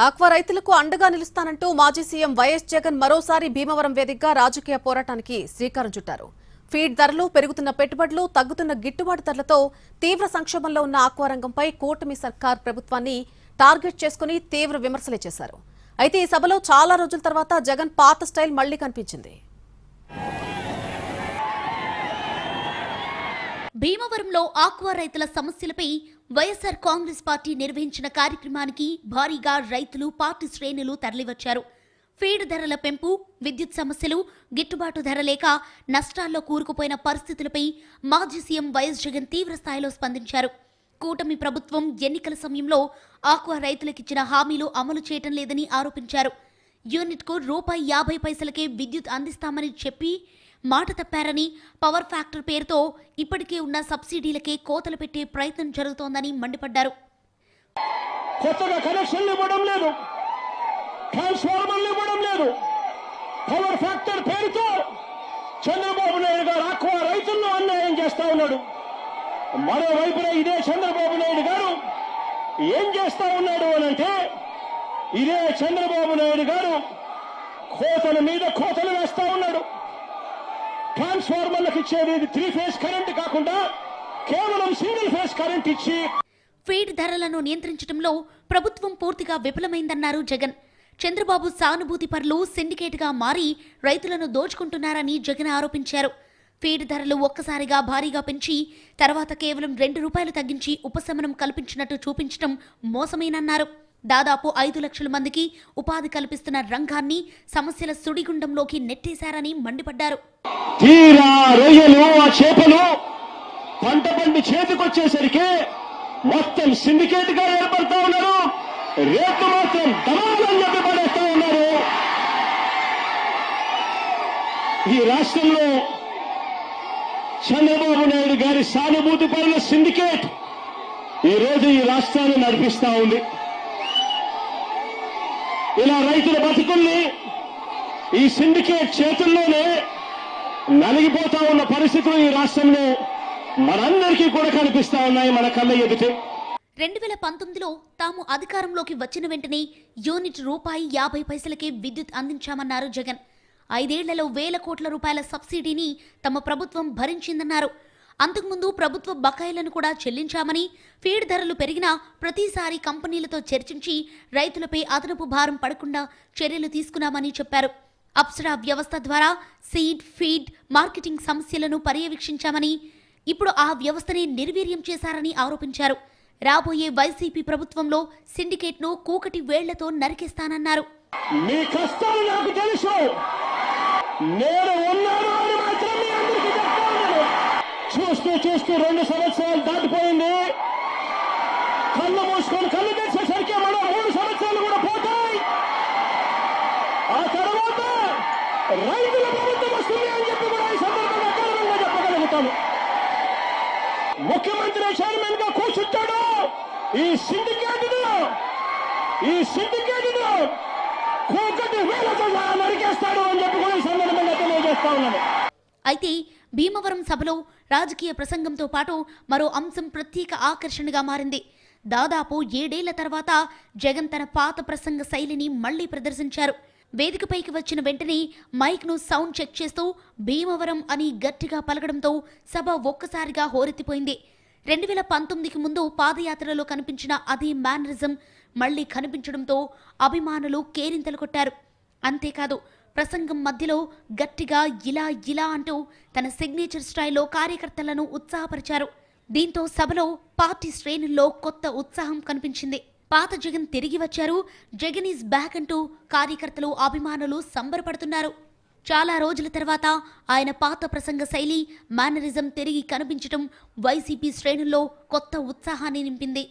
Aqua రైతులకు అండగా నిలుస్తానంటూ మాజీ సీఎం వైఎస్ జగన్ మరోసారి భీమవరం వేదికగా రాజకీయ పోరాటానికి శ్రీకారం చుట్టారు. ఫీడ్ ధరలు, పెరుగుతున్న పెట్టుబడులు, తగ్గుతున్న గిట్టుబాటు ధరలతో తీవ్ర సంక్షోభంలో ఉన్న ఆక్వా రంగంపై కూటమి సర్కార్ ప్రభుత్వాన్ని టార్గెట్ చేసుకుని తీవ్ర విమర్శలే చేశారు. అయితే ఈ సభలో చాలా రోజుల తర్వాత జగన్ పాత స్టైల్ మళ్లీ కనిపించింది. భీమవరంలో ఆక్వా రైతుల సమస్యలపై వైఎస్ఆర్ కాంగ్రెస్ పార్టీ నిర్వహించిన కార్యక్రమానికి భారీగా రైతులు, పార్టీ శ్రేణులు తరలివచ్చారు. ఫీడ్ ధరల పెంపు, విద్యుత్ సమస్యలు, గిట్టుబాటు ధర లేక నష్టాల్లో కూరుకుపోయిన పరిస్థితులపై మాజీ సీఎం వైఎస్ జగన్ తీవ్ర స్థాయిలో స్పందించారు. కూటమి ప్రభుత్వం ఎన్నికల సమయంలో ఆక్వా రైతులకిచ్చిన హామీలు అమలు చేయటం లేదని ఆరోపించారు. యూనిట్కు ₹50 విద్యుత్ అందిస్తామని చెప్పి మాట తప్పారని, పవర్ ఫ్యాక్టర్ పేరుతో ఇప్పటికే ఉన్న సబ్సిడీలకే కోతలు పెట్టే ప్రయత్నం జరుగుతోందని మండిపడ్డారు. కొత్తగా కనెక్షన్లు ఇవ్వడం లేదు, ట్రాన్స్ఫార్మర్లు ఇవ్వడం లేదు, పవర్ ఫ్యాక్టర్ పేరుతో చంద్రబాబు నాయుడు గారు ఆక్వా రైతులను అన్యాయం చేస్తా ఉన్నాడు. మరోవైపున ఇదే చంద్రబాబు నాయుడు గారు ఏం చేస్తా ఉన్నాడు అనంటే, ఇదే చంద్రబాబు నాయుడు గారు కోతల మీద కోతలు వేస్తా ఉన్నాడు. ట్రాన్స్ఫార్మర్లకు ఇచ్చేది 3 ఫేజ్ కరెంట్ కాకుండా కేవలం సింగిల్ ఫేజ్ కరెంట్ ఇచ్చి ఫీడ్ ధరలను నియంత్రించడంలో ప్రభుత్వం పూర్తిగా విఫలమైందన్నారు జగన్. చంద్రబాబు సానుభూతి పరులు సిండికేట్గా మారి రైతులను దోచుకుంటున్నారని జగన్ ఆరోపించారు. ఫీడ్ ధరలు ఒక్కసారిగా భారీగా పెంచి తర్వాత కేవలం ₹2 తగ్గించి ఉపశమనం కల్పించినట్టు చూపించడం మోసమేనన్నారు. దాదాపు 5 లక్షల మందికి ఉపాధి కల్పిస్తున్న రంగాన్ని సమస్యల సుడిగుండంలోకి నెట్టేశారని మండిపడ్డారు. తీరా రొయ్యలు, ఆ చేపలు పంట పండి చేతికొచ్చేసరికి మొత్తం సిండికేట్ గా ఏర్పడతా ఉన్నారు. రేట్లు మాత్రం దళాలని చెప్పి పడేస్తా ఉన్నారు. ఈ రాష్ట్రంలో చంద్రబాబు నాయుడు గారి సానుభూతి పరుల సిండికేట్ ఈ రోజు ఈ రాష్ట్రాన్ని నడిపిస్తా ఉంది. ఇలా రైతుల బతుకుల్ని ఈ సిండికేట్ చేతుల్లోనే నలిగిపోతా ఉన్న పరిస్థితులు ఈ రాష్ట్రంలో మనందరికీ కూడా కనిపిస్తా ఉన్నాయి, మన కళ్ళ ఎదుటే. 2019లో తాము అధికారంలోకి వచ్చిన వెంటనే యూనిట్ ₹50 విద్యుత్ అందించామన్నారు జగన్. 5 ఏళ్లలో ₹1,000 కోట్ల సబ్సిడీని తమ ప్రభుత్వం భరించిందన్నారు. అంతకుముందు ప్రభుత్వ బకాయిలను కూడా చెల్లించామని, ఫీడ్ ధరలు పెరిగినా ప్రతిసారి కంపెనీలతో చర్చించి రైతులపై అదనపు భారం పడకుండా చర్యలు తీసుకున్నామని చెప్పారు. అప్సరా వ్యవస్థ ద్వారా సీడ్, ఫీడ్, మార్కెటింగ్ సమస్యలను పర్యవేక్షించామని, ఇప్పుడు ఆ వ్యవస్థని నిర్వీర్యం చేశారని ఆరోపించారు. రాబోయే వైసీపీ ప్రభుత్వంలో సిండికేట్ను కూకటి వేళ్లతో నరికేస్తానన్నారు. మీ కష్టాలు నాకు తెలుసు, నేను ఉన్నాను అని మాత్రం మీ అందరికీ చెప్తా ఉన్నాను. చూస్తూ 2 సంవత్సరాలు దాటిపోయింది. కళ్ళు మూసుకొని కళ్ళు తెచ్చేసరికి మనం 3 సంవత్సరాలు కూడా పోతాయి. ఆ తర్వాత రైతుల ప్రభుత్వం వస్తుంది అని చెప్పి కూడా ఈ సందర్భంగా గౌరవంగా చెప్పగలుగుతాను. ముఖ్యమంత్రి చైర్మన్ గా కూర్చుంటాడు. ఈ సిండికేట్ కూకటి వేలతో నరికేస్తాడు అని చెప్పి కూడా ఈ సందర్భంగా తెలియజేస్తా ఉన్నాను. అయితే భీమవరం సభలో రాజకీయ ప్రసంగంతో పాటు మరో అంశం ప్రత్యేక ఆకర్షణగా మారింది. దాదాపు 7 ఏళ్ల తర్వాత జగన్ తన పాత ప్రసంగ శైలిని మళ్లీ ప్రదర్శించారు. వేదికపైకి వచ్చిన వెంటనే మైక్ను సౌండ్ చెక్ చేస్తూ భీమవరం అని గట్టిగా పలకడంతో సభ ఒక్కసారిగా హోరెత్తిపోయింది. 2019కి ముందు పాదయాత్రలో కనిపించిన అదే మేనరిజం మళ్లీ కనిపించడంతో అభిమానులు కేరింతలు కొట్టారు. అంతేకాదు, ప్రసంగం మధ్యలో గట్టిగా ఇలా అంటూ తన సిగ్నేచర్ స్టైల్లో కార్యకర్తలను ఉత్సాహపరిచారు. దీంతో సభలో పార్టీ శ్రేణుల్లో కొత్త ఉత్సాహం కనిపించింది. పాత జగన్ తిరిగి వచ్చారు, జగన్ ఈజ్ బ్యాక్ అంటూ కార్యకర్తలు, అభిమానులు సంబరపడుతున్నారు. చాలా రోజుల తర్వాత ఆయన పాత ప్రసంగ శైలి, మేనరిజం తిరిగి కనిపించడం వైసీపీ శ్రేణుల్లో కొత్త ఉత్సాహాన్ని నింపింది.